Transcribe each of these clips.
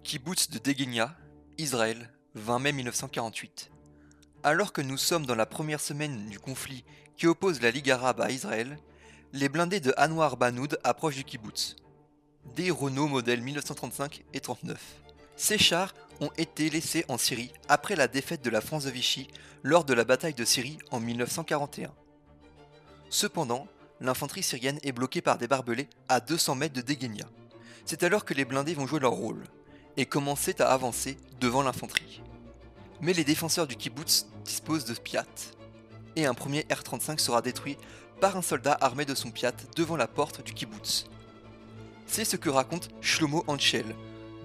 Kibbutz de Degenia, Israël, 20 mai 1948. Alors que nous sommes dans la première semaine du conflit qui oppose la Ligue arabe à Israël, les blindés de Anwar Banoud approchent du kibbutz. Des Renault modèles 1935 et 39. Ces chars ont été laissés en Syrie après la défaite de la France de Vichy lors de la bataille de Syrie en 1941. Cependant, l'infanterie syrienne est bloquée par des barbelés à 200 mètres de Degenia. C'est alors que les blindés vont jouer leur rôle et commencer à avancer devant l'infanterie. Mais les défenseurs du kibbutz disposent de Piat, et un premier R-35 sera détruit par un soldat armé de son Piat devant la porte du kibbutz. C'est ce que raconte Shlomo Anchel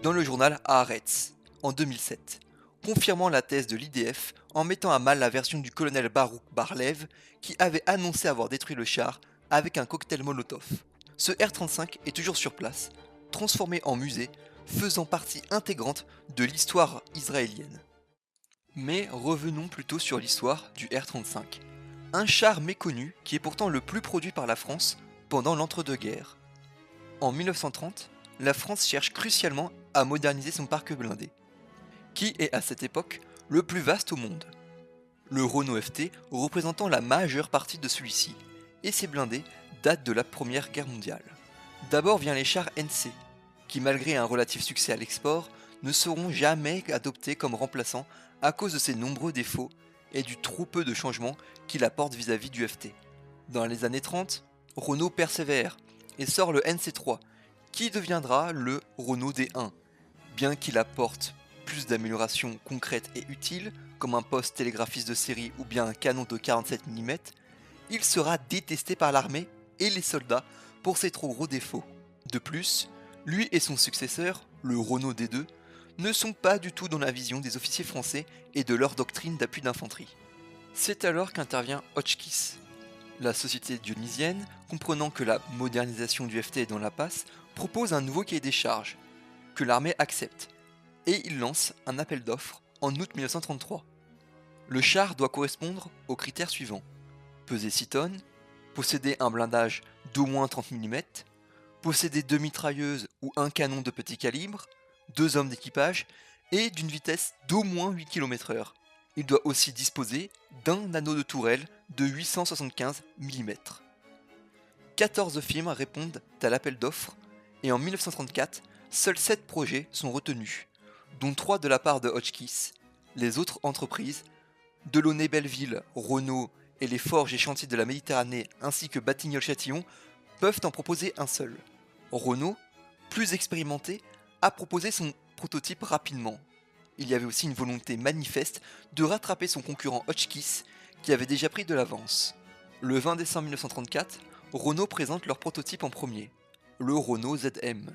dans le journal Haaretz en 2007, confirmant la thèse de l'IDF en mettant à mal la version du colonel Baruch Barlev qui avait annoncé avoir détruit le char avec un cocktail Molotov. Ce R-35 est toujours sur place, transformé en musée, faisant partie intégrante de l'histoire israélienne. Mais revenons plutôt sur l'histoire du R-35, un char méconnu qui est pourtant le plus produit par la France pendant l'entre-deux-guerres. En 1930, la France cherche crucialement à moderniser son parc blindé, qui est à cette époque le plus vaste au monde. Le Renault FT représentant la majeure partie de celui-ci, et ses blindés datent de la Première Guerre mondiale. D'abord vient les chars NC, qui malgré un relatif succès à l'export, ne seront jamais adoptés comme remplaçants à cause de ses nombreux défauts et du trop peu de changements qu'il apporte vis-à-vis du FT. Dans les années 30, Renault persévère et sort le NC3, qui deviendra le Renault D1, bien qu'il apporte plus d'améliorations concrètes et utiles, comme un poste télégraphiste de série ou bien un canon de 47 mm, il sera détesté par l'armée et les soldats pour ses trop gros défauts. De plus, lui et son successeur, le Renault D2, ne sont pas du tout dans la vision des officiers français et de leur doctrine d'appui d'infanterie. C'est alors qu'intervient Hotchkiss. La société dionysienne, comprenant que la modernisation du FT est dans la passe, propose un nouveau cahier des charges, que l'armée accepte, et il lance un appel d'offres en août 1933. Le char doit correspondre aux critères suivants: peser 6 tonnes, posséder un blindage d'au moins 30 mm, posséder 2 mitrailleuses ou un canon de petit calibre, 2 hommes d'équipage et d'une vitesse d'au moins 8 km/h. Il doit aussi disposer d'un anneau de tourelle de 875 mm. 14 films répondent à l'appel d'offres et en 1934, seuls 7 projets sont retenus, dont 3 de la part de Hotchkiss. Les autres entreprises, Delaunay-Belleville, Renault et les forges et chantiers de la Méditerranée ainsi que Batignolles-Châtillon peuvent en proposer un seul. Renault, plus expérimenté, a proposé son prototype rapidement. Il y avait aussi une volonté manifeste de rattraper son concurrent Hotchkiss qui avait déjà pris de l'avance. Le 20 décembre 1934, Renault présente leur prototype en premier, le Renault ZM.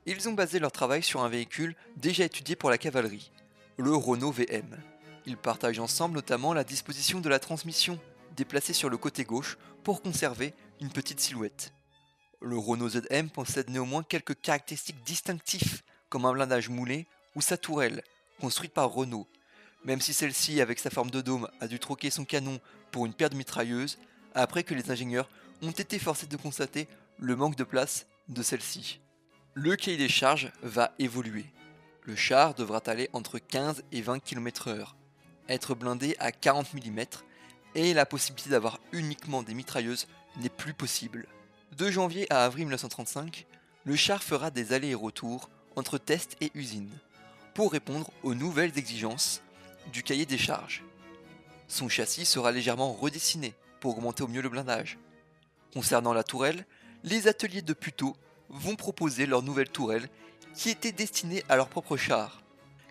Ils ont basé leur travail sur un véhicule déjà étudié pour la cavalerie, le Renault VM. Ils partagent ensemble notamment la disposition de la transmission, déplacée sur le côté gauche pour conserver une petite silhouette. Le Renault ZM possède néanmoins quelques caractéristiques distinctives, comme un blindage moulé ou sa tourelle, construite par Renault, même si celle-ci, avec sa forme de dôme, a dû troquer son canon pour une paire de mitrailleuses, après que les ingénieurs ont été forcés de constater le manque de place de celle-ci. Le cahier des charges va évoluer. Le char devra aller entre 15 et 20 km/h, être blindé à 40 mm, et la possibilité d'avoir uniquement des mitrailleuses n'est plus possible. De janvier à avril 1935, le char fera des allers et retours entre tests et usines, pour répondre aux nouvelles exigences du cahier des charges. Son châssis sera légèrement redessiné pour augmenter au mieux le blindage. Concernant la tourelle, les ateliers de Puteaux vont proposer leur nouvelle tourelle qui était destinée à leur propre char.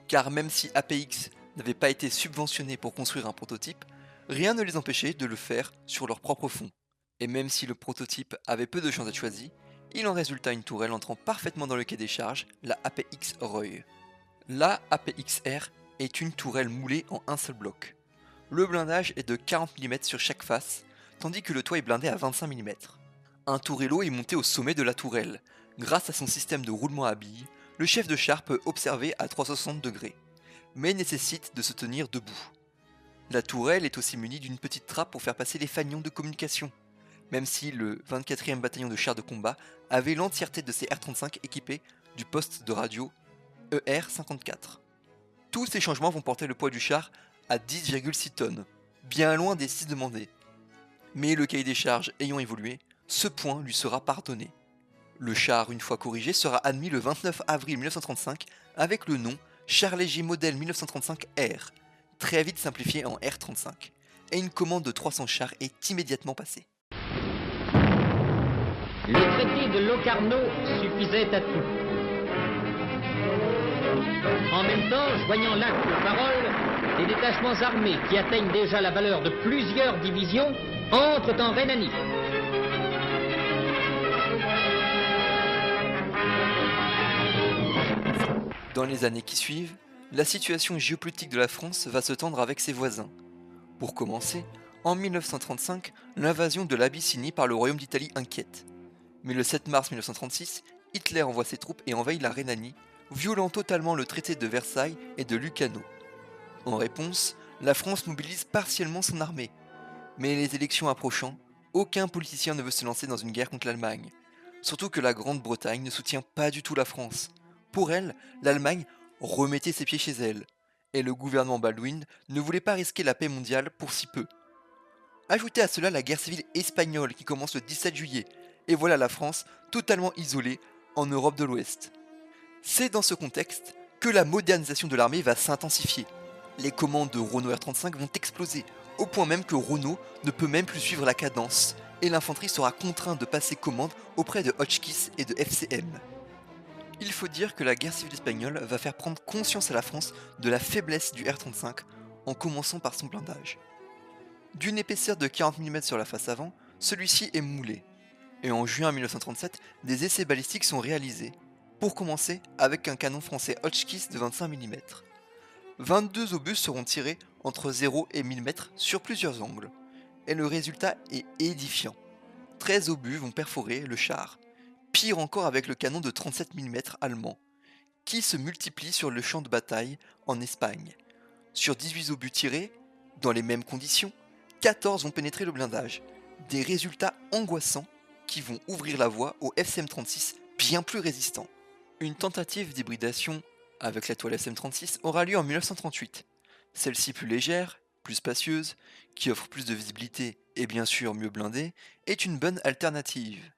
Car même si APX n'avait pas été subventionné pour construire un prototype, rien ne les empêchait de le faire sur leur propre fonds. Et même si le prototype avait peu de chances d'être choisi, il en résulta une tourelle entrant parfaitement dans le cahier des charges, la APX Roy. La APXR est une tourelle moulée en un seul bloc. Le blindage est de 40 mm sur chaque face, tandis que le toit est blindé à 25 mm. Un tourello est monté au sommet de la tourelle. Grâce à son système de roulement à billes, le chef de char peut observer à 360 degrés, mais nécessite de se tenir debout. La tourelle est aussi munie d'une petite trappe pour faire passer les fanions de communication, même si le 24e bataillon de chars de combat avait l'entièreté de ses R-35 équipés du poste de radio ER-54. Tous ces changements vont porter le poids du char à 10,6 tonnes, bien loin des 6 demandés. Mais le cahier des charges ayant évolué, ce point lui sera pardonné. Le char, une fois corrigé, sera admis le 29 avril 1935 avec le nom char léger modèle 1935R, très vite simplifié en R35, et une commande de 300 chars est immédiatement passée. Le traité de Locarno suffisait à tout. En même temps, joignant l'acte aux paroles, les détachements armés qui atteignent déjà la valeur de plusieurs divisions entrent en Rhénanie. Dans les années qui suivent, la situation géopolitique de la France va se tendre avec ses voisins. Pour commencer, en 1935, l'invasion de l'Abyssinie par le Royaume d'Italie inquiète. Mais le 7 mars 1936, Hitler envoie ses troupes et envahit la Rhénanie, violant totalement le traité de Versailles et de Lucano. En réponse, la France mobilise partiellement son armée. Mais les élections approchant, aucun politicien ne veut se lancer dans une guerre contre l'Allemagne. Surtout que la Grande-Bretagne ne soutient pas du tout la France. Pour elle, l'Allemagne remettait ses pieds chez elle, et le gouvernement Baldwin ne voulait pas risquer la paix mondiale pour si peu. Ajoutez à cela la guerre civile espagnole qui commence le 17 juillet, et voilà la France totalement isolée en Europe de l'Ouest. C'est dans ce contexte que la modernisation de l'armée va s'intensifier. Les commandes de Renault R35 vont exploser, au point même que Renault ne peut même plus suivre la cadence, et l'infanterie sera contrainte de passer commande auprès de Hotchkiss et de FCM. Il faut dire que la guerre civile espagnole va faire prendre conscience à la France de la faiblesse du R35 en commençant par son blindage. D'une épaisseur de 40 mm sur la face avant, celui-ci est moulé. Et en juin 1937, des essais balistiques sont réalisés. Pour commencer, avec un canon français Hotchkiss de 25 mm. 22 obus seront tirés entre 0 et 1000 mètres sur plusieurs angles. Et le résultat est édifiant. 13 obus vont perforer le char. Pire encore avec le canon de 37 mm allemand, qui se multiplie sur le champ de bataille en Espagne. Sur 18 obus tirés, dans les mêmes conditions, 14 vont pénétrer le blindage. Des résultats angoissants qui vont ouvrir la voie au FCM-36 bien plus résistant. Une tentative d'hybridation avec la toile FCM-36 aura lieu en 1938. Celle-ci plus légère, plus spacieuse, qui offre plus de visibilité et bien sûr mieux blindée, est une bonne alternative.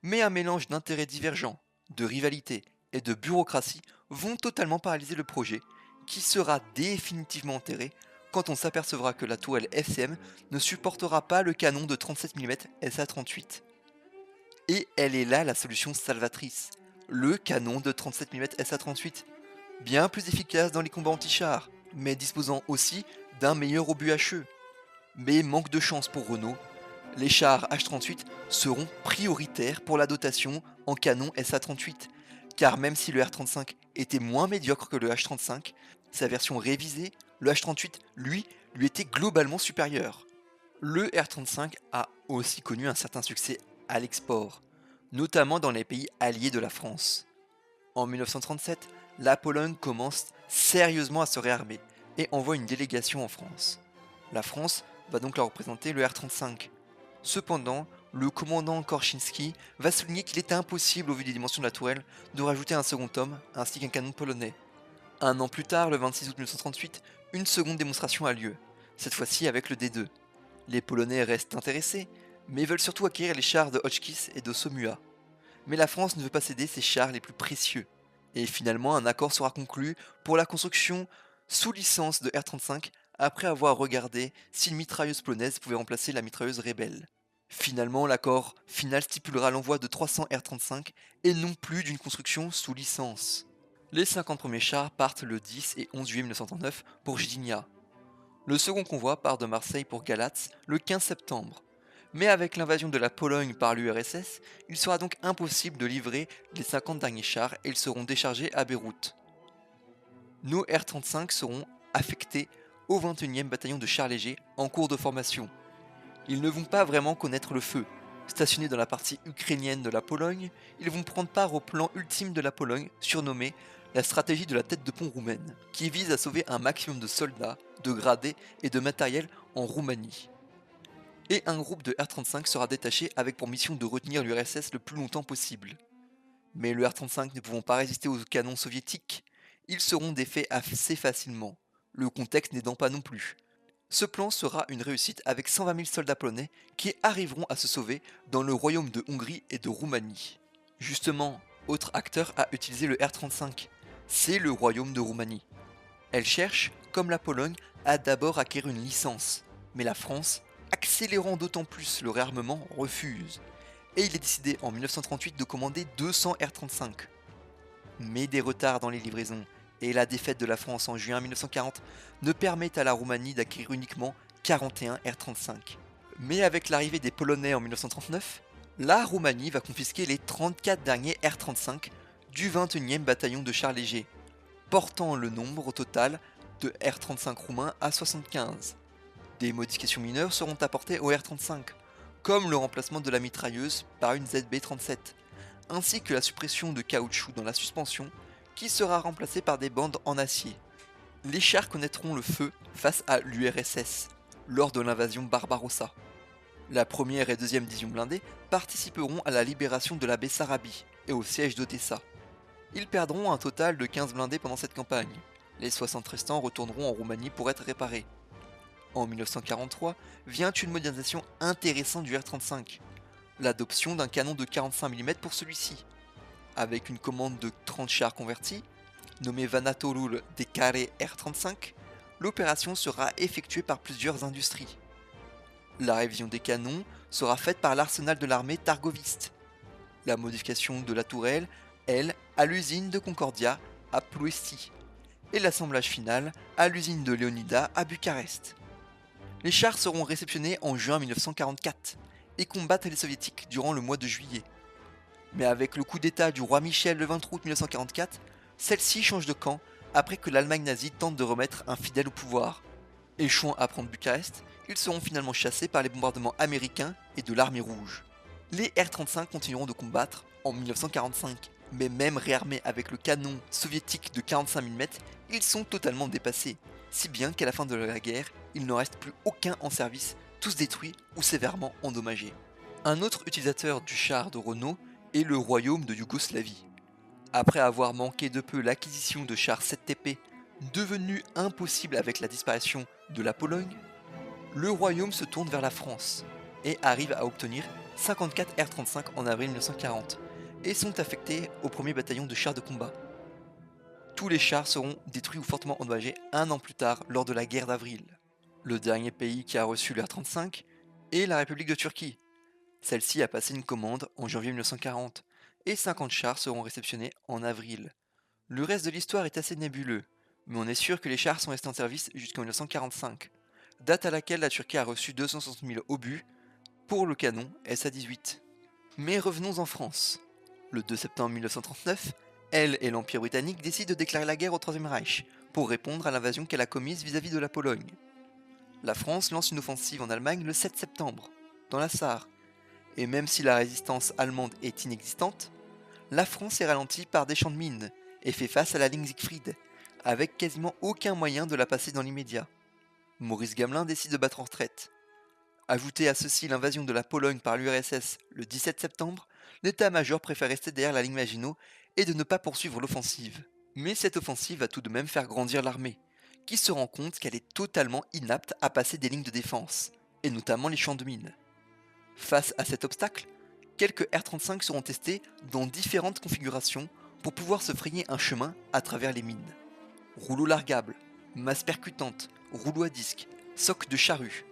Mais un mélange d'intérêts divergents, de rivalité et de bureaucratie vont totalement paralyser le projet, qui sera définitivement enterré quand on s'apercevra que la tourelle FCM ne supportera pas le canon de 37 mm SA-38. Et elle est là la solution salvatrice, le canon de 37 mm SA-38, bien plus efficace dans les combats anti-chars, mais disposant aussi d'un meilleur obus HE. Mais manque de chance pour Renault, les chars H-38 seront prioritaires pour la dotation en canon SA-38, car même si le R-35 était moins médiocre que le H-35, sa version révisée, le H-38, lui était globalement supérieur. Le R-35 a aussi connu un certain succès à l'export, notamment dans les pays alliés de la France. En 1937, la Pologne commence sérieusement à se réarmer et envoie une délégation en France. La France va donc leur représenter le R-35. Cependant, le commandant Korczynski va souligner qu'il était impossible au vu des dimensions de la tourelle de rajouter un second homme ainsi qu'un canon polonais. Un an plus tard, le 26 août 1938, une seconde démonstration a lieu, cette fois-ci avec le D2. Les Polonais restent intéressés, mais veulent surtout acquérir les chars de Hotchkiss et de Somua. Mais la France ne veut pas céder ses chars les plus précieux. Et finalement, un accord sera conclu pour la construction sous licence de R-35 après avoir regardé si une mitrailleuse polonaise pouvait remplacer la mitrailleuse rebelle. Finalement, l'accord final stipulera l'envoi de 300 R-35 et non plus d'une construction sous licence. Les 50 premiers chars partent le 10 et 11 juillet 1939 pour Gdynia. Le second convoi part de Marseille pour Galatz le 15 septembre. Mais avec l'invasion de la Pologne par l'URSS, il sera donc impossible de livrer les 50 derniers chars et ils seront déchargés à Beyrouth. Nos R-35 seront affectés au 21e bataillon de chars légers en cours de formation. Ils ne vont pas vraiment connaître le feu. Stationnés dans la partie ukrainienne de la Pologne, ils vont prendre part au plan ultime de la Pologne, surnommé la stratégie de la tête de pont roumaine, qui vise à sauver un maximum de soldats, de gradés et de matériel en Roumanie. Et un groupe de R-35 sera détaché avec pour mission de retenir l'URSS le plus longtemps possible. Mais le R-35 ne pouvant pas résister aux canons soviétiques, ils seront défaits assez facilement, le contexte n'aidant pas non plus. Ce plan sera une réussite avec 120 000 soldats polonais qui arriveront à se sauver dans le royaume de Hongrie et de Roumanie. Justement, autre acteur a utilisé le R-35, c'est le royaume de Roumanie. Elle cherche, comme la Pologne, à d'abord acquérir une licence, mais la France, accélérant d'autant plus le réarmement, refuse. Et il est décidé en 1938 de commander 200 R-35. Mais des retards dans les livraisons et la défaite de la France en juin 1940 ne permettent à la Roumanie d'acquérir uniquement 41 R-35. Mais avec l'arrivée des Polonais en 1939, la Roumanie va confisquer les 34 derniers R-35 du 21e bataillon de chars légers, portant le nombre au total de R-35 roumains à 75. Des modifications mineures seront apportées au R-35, comme le remplacement de la mitrailleuse par une ZB-37, ainsi que la suppression de caoutchouc dans la suspension, qui sera remplacée par des bandes en acier. Les chars connaîtront le feu face à l'URSS, lors de l'invasion Barbarossa. La première et deuxième division blindées participeront à la libération de la Bessarabie et au siège d'Odessa. Ils perdront un total de 15 blindés pendant cette campagne. Les 60 restants retourneront en Roumanie pour être réparés. En 1943 vient une modernisation intéressante du R-35, l'adoption d'un canon de 45 mm pour celui-ci. Avec une commande de 30 chars convertis, nommé Vanatorul Decare R-35, l'opération sera effectuée par plusieurs industries. La révision des canons sera faite par l'arsenal de l'armée targoviste. La modification de la tourelle, elle, à l'usine de Concordia à Ploesti. Et l'assemblage final à l'usine de Leonida à Bucarest. Les chars seront réceptionnés en juin 1944 et combattent les soviétiques durant le mois de juillet. Mais avec le coup d'état du roi Michel le 23 août 1944, celle-ci change de camp après que l'Allemagne nazie tente de remettre un fidèle au pouvoir. Échouant à prendre Bucarest, ils seront finalement chassés par les bombardements américains et de l'armée rouge. Les R-35 continueront de combattre en 1945, mais même réarmés avec le canon soviétique de 45 mm, ils sont totalement dépassés, si bien qu'à la fin de la guerre, il n'en reste plus aucun en service, tous détruits ou sévèrement endommagés. Un autre utilisateur du char de Renault est le royaume de Yougoslavie. Après avoir manqué de peu l'acquisition de chars 7TP, devenu impossible avec la disparition de la Pologne, le royaume se tourne vers la France et arrive à obtenir 54 R-35 en avril 1940 et sont affectés au premier bataillon de chars de combat. Tous les chars seront détruits ou fortement endommagés un an plus tard lors de la guerre d'avril. Le dernier pays qui a reçu le R-35 est la République de Turquie. Celle-ci a passé une commande en janvier 1940 et 50 chars seront réceptionnés en avril. Le reste de l'histoire est assez nébuleux, mais on est sûr que les chars sont restés en service jusqu'en 1945, date à laquelle la Turquie a reçu 260 000 obus pour le canon SA-18. Mais revenons en France. Le 2 septembre 1939, elle et l'Empire britannique décident de déclarer la guerre au Troisième Reich pour répondre à l'invasion qu'elle a commise vis-à-vis de la Pologne. La France lance une offensive en Allemagne le 7 septembre, dans la Sarre, et même si la résistance allemande est inexistante, la France est ralentie par des champs de mines et fait face à la ligne Siegfried, avec quasiment aucun moyen de la passer dans l'immédiat. Maurice Gamelin décide de battre en retraite. Ajoutez à ceci l'invasion de la Pologne par l'URSS le 17 septembre, l'état-major préfère rester derrière la ligne Maginot et de ne pas poursuivre l'offensive. Mais cette offensive va tout de même faire grandir l'armée, qui se rend compte qu'elle est totalement inapte à passer des lignes de défense, et notamment les champs de mines. Face à cet obstacle, quelques R-35 seront testés dans différentes configurations pour pouvoir se frayer un chemin à travers les mines. Rouleau largable, masse percutante, rouleau à disque, soc de charrue.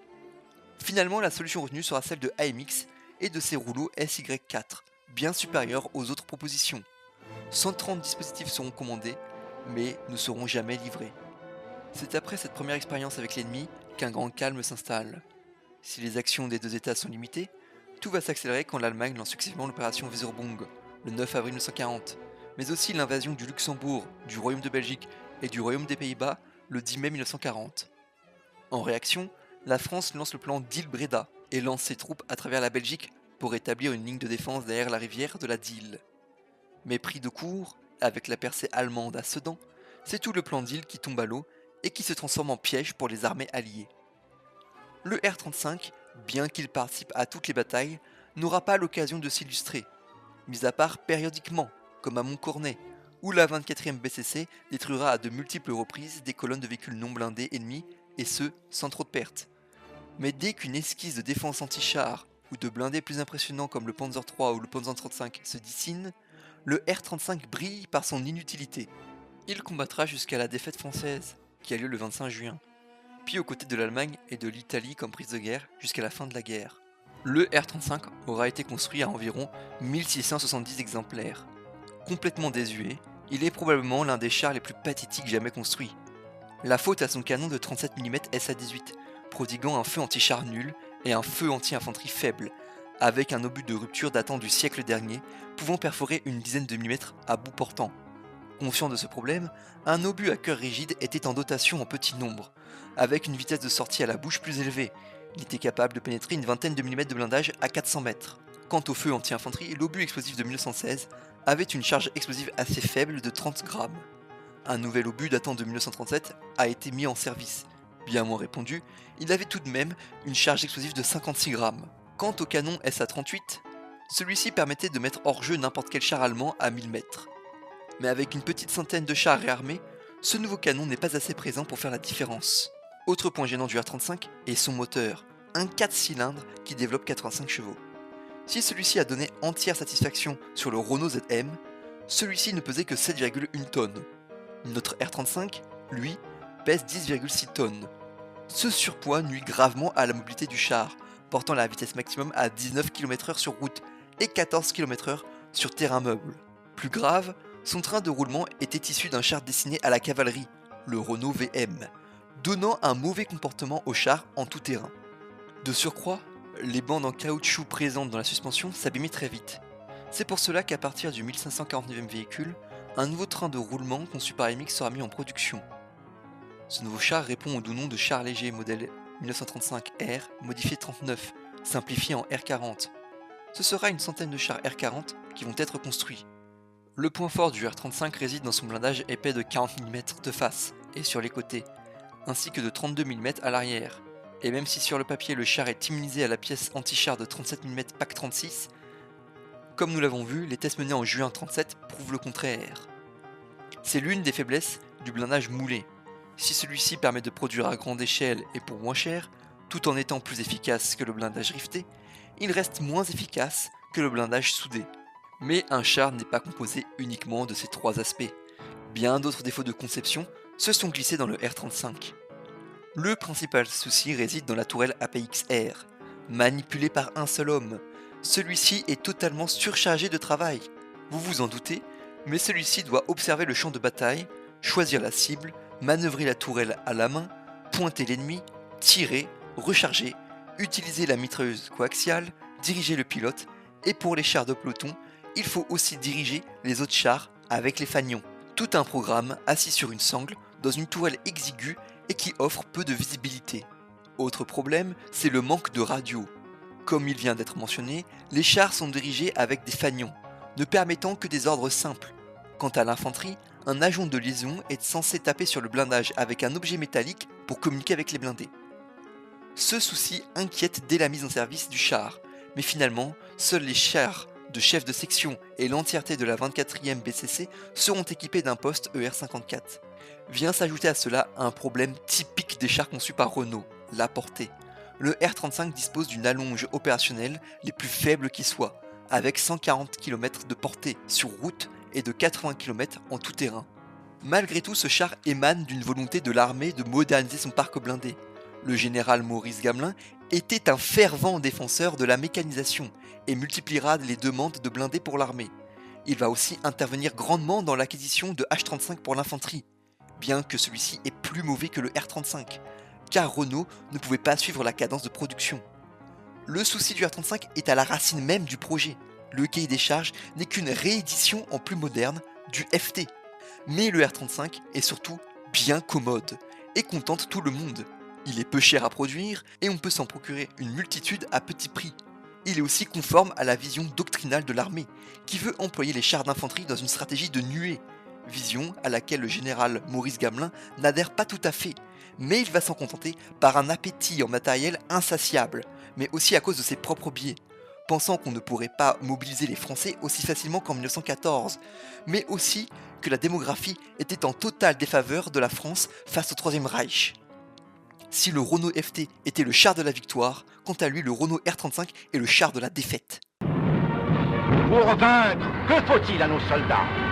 Finalement, la solution retenue sera celle de AMX et de ses rouleaux SY4, bien supérieurs aux autres propositions. 130 dispositifs seront commandés, mais ne seront jamais livrés. C'est après cette première expérience avec l'ennemi qu'un grand calme s'installe. Si les actions des deux États sont limitées, tout va s'accélérer quand l'Allemagne lance successivement l'opération Weserübung, le 9 avril 1940, mais aussi l'invasion du Luxembourg, du Royaume de Belgique et du Royaume des Pays-Bas le 10 mai 1940. En réaction, la France lance le plan Dyle-Breda et lance ses troupes à travers la Belgique pour établir une ligne de défense derrière la rivière de la Dyle. Mais pris de court, avec la percée allemande à Sedan, c'est tout le plan Dyle qui tombe à l'eau et qui se transforme en piège pour les armées alliées. Le R-35, bien qu'il participe à toutes les batailles, n'aura pas l'occasion de s'illustrer, mis à part périodiquement, comme à Montcornet, où la 24e BCC détruira à de multiples reprises des colonnes de véhicules non blindés ennemis, et ce, sans trop de pertes. Mais dès qu'une esquisse de défense anti-char ou de blindés plus impressionnants comme le Panzer III ou le Panzer 35 se dessine, le R-35 brille par son inutilité. Il combattra jusqu'à la défaite française, qui a lieu le 25 juin, puis aux côtés de l'Allemagne et de l'Italie comme prise de guerre jusqu'à la fin de la guerre. Le R-35 aura été construit à environ 1670 exemplaires. Complètement désuet, il est probablement l'un des chars les plus pathétiques jamais construits. La faute à son canon de 37 mm SA-18, prodiguant un feu anti-char nul et un feu anti-infanterie faible, avec un obus de rupture datant du siècle dernier, pouvant perforer une dizaine de millimètres à bout portant. Conscient de ce problème, un obus à cœur rigide était en dotation en petit nombre, avec une vitesse de sortie à la bouche plus élevée. Il était capable de pénétrer une vingtaine de millimètres de blindage à 400 mètres. Quant au feu anti-infanterie, l'obus explosif de 1916 avait une charge explosive assez faible de 30 grammes. Un nouvel obus datant de 1937 a été mis en service. Bien moins répandu, il avait tout de même une charge explosive de 56 grammes. Quant au canon SA-38, celui-ci permettait de mettre hors jeu n'importe quel char allemand à 1000 mètres. Mais avec une petite centaine de chars réarmés, ce nouveau canon n'est pas assez présent pour faire la différence. Autre point gênant du R-35 est son moteur, un 4 cylindres qui développe 85 chevaux. Si celui-ci a donné entière satisfaction sur le Renault ZM, celui-ci ne pesait que 7,1 tonnes. Notre R-35, lui, pèse 10,6 tonnes. Ce surpoids nuit gravement à la mobilité du char, portant la vitesse maximum à 19 km/h sur route et 14 km/h sur terrain meuble. Plus grave, son train de roulement était issu d'un char destiné à la cavalerie, le Renault VM, donnant un mauvais comportement au char en tout terrain. De surcroît, les bandes en caoutchouc présentes dans la suspension s'abîmaient très vite. C'est pour cela qu'à partir du 1549e véhicule, un nouveau train de roulement conçu par MX sera mis en production. Ce nouveau char répond au doux nom de char léger modèle 1935R modifié 39, simplifié en R40. Ce sera une centaine de chars R40 qui vont être construits. Le point fort du R35 réside dans son blindage épais de 40 mm de face et sur les côtés, ainsi que de 32 mm à l'arrière. Et même si sur le papier le char est immunisé à la pièce anti-char de 37 mm PAC 36, comme nous l'avons vu, les tests menés en juin 37 prouvent le contraire. C'est l'une des faiblesses du blindage moulé. Si celui-ci permet de produire à grande échelle et pour moins cher, tout en étant plus efficace que le blindage rifté, il reste moins efficace que le blindage soudé. Mais un char n'est pas composé uniquement de ces trois aspects. Bien d'autres défauts de conception se sont glissés dans le R35. Le principal souci réside dans la tourelle APX-R, manipulée par un seul homme. Celui-ci est totalement surchargé de travail. Vous vous en doutez, mais celui-ci doit observer le champ de bataille, choisir la cible, manœuvrer la tourelle à la main, pointer l'ennemi, tirer, recharger, utiliser la mitrailleuse coaxiale, diriger le pilote, et pour les chars de peloton, il faut aussi diriger les autres chars avec les fanions. Tout un programme assis sur une sangle, dans une tourelle exiguë et qui offre peu de visibilité. Autre problème, c'est le manque de radio. Comme il vient d'être mentionné, les chars sont dirigés avec des fanions, ne permettant que des ordres simples. Quant à l'infanterie, un agent de liaison est censé taper sur le blindage avec un objet métallique pour communiquer avec les blindés. Ce souci inquiète dès la mise en service du char, mais finalement, seuls les chars de chef de section et l'entièreté de la 24e BCC seront équipés d'un poste ER54. Vient s'ajouter à cela un problème typique des chars conçus par Renault, la portée. Le R35 dispose d'une allonge opérationnelle les plus faibles qui soient, avec 140 km de portée sur route et de 80 km en tout terrain. Malgré tout, ce char émane d'une volonté de l'armée de moderniser son parc blindé. Le général Maurice Gamelin était un fervent défenseur de la mécanisation et multipliera les demandes de blindés pour l'armée. Il va aussi intervenir grandement dans l'acquisition de H35 pour l'infanterie, bien que celui-ci est plus mauvais que le R35, car Renault ne pouvait pas suivre la cadence de production. Le souci du R35 est à la racine même du projet. Le cahier des charges n'est qu'une réédition en plus moderne du FT. Mais le R35 est surtout bien commode et contente tout le monde. Il est peu cher à produire et on peut s'en procurer une multitude à petit prix. Il est aussi conforme à la vision doctrinale de l'armée, qui veut employer les chars d'infanterie dans une stratégie de nuée, vision à laquelle le général Maurice Gamelin n'adhère pas tout à fait, mais il va s'en contenter par un appétit en matériel insatiable, mais aussi à cause de ses propres biais. pensant qu'on ne pourrait pas mobiliser les Français aussi facilement qu'en 1914, mais aussi que la démographie était en totale défaveur de la France face au Troisième Reich. Si le Renault FT était le char de la victoire, quant à lui le Renault R35 est le char de la défaite. Pour vaincre, que faut-il à nos soldats?